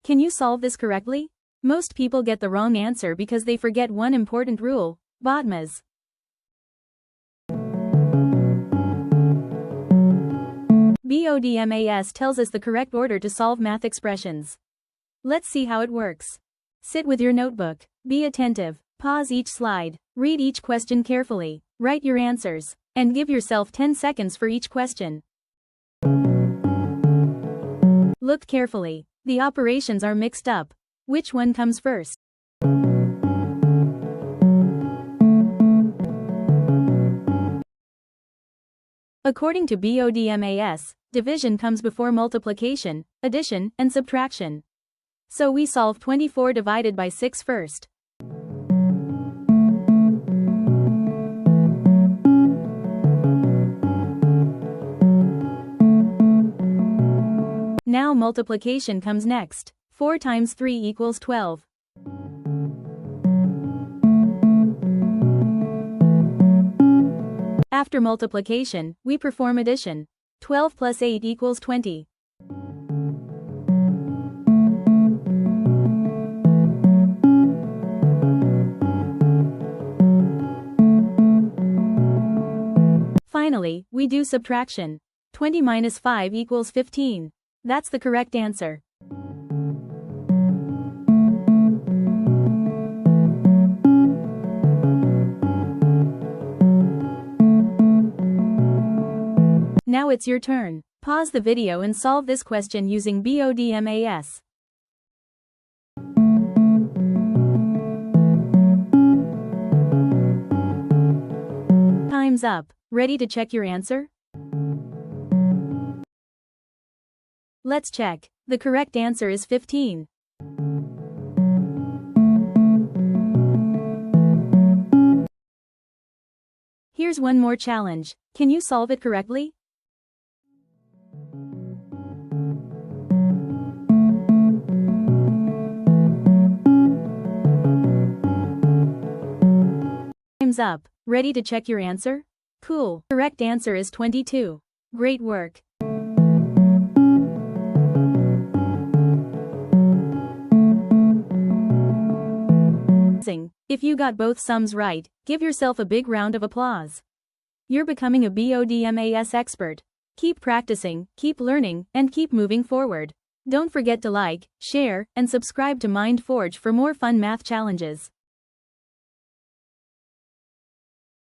Can you solve this correctly? Most people get the wrong answer because they forget one important rule, Bodmas. Bodmas tells us the correct order to solve math expressions. Let's see how it works. Sit with your notebook, be attentive, pause each slide, read each question carefully, write your answers, and give yourself 10 seconds for each question. Look carefully, the operations are mixed up. Which one comes first? According to Bodmas, division comes before multiplication, addition, and subtraction. So we solve 24 divided by 6 first. Now multiplication comes next. 4 times 3 equals 12. After multiplication, we perform addition. 12 plus 8 equals 20. Finally, we do subtraction. 20 minus 5 equals 15. That's the correct answer. Now it's your turn. Pause the video and solve this question using Bodmas. Time's up. Ready to check your answer? Let's check. The correct answer is 15. Here's one more challenge. Can you solve it correctly? Time's up. Ready to check your answer? Cool. Correct answer is 22. Great work. If you got both sums right, give yourself a big round of applause. You're becoming a Bodmas expert. Keep practicing, keep learning, and keep moving forward. Don't forget to like, share, and subscribe to MindForge for more fun math challenges.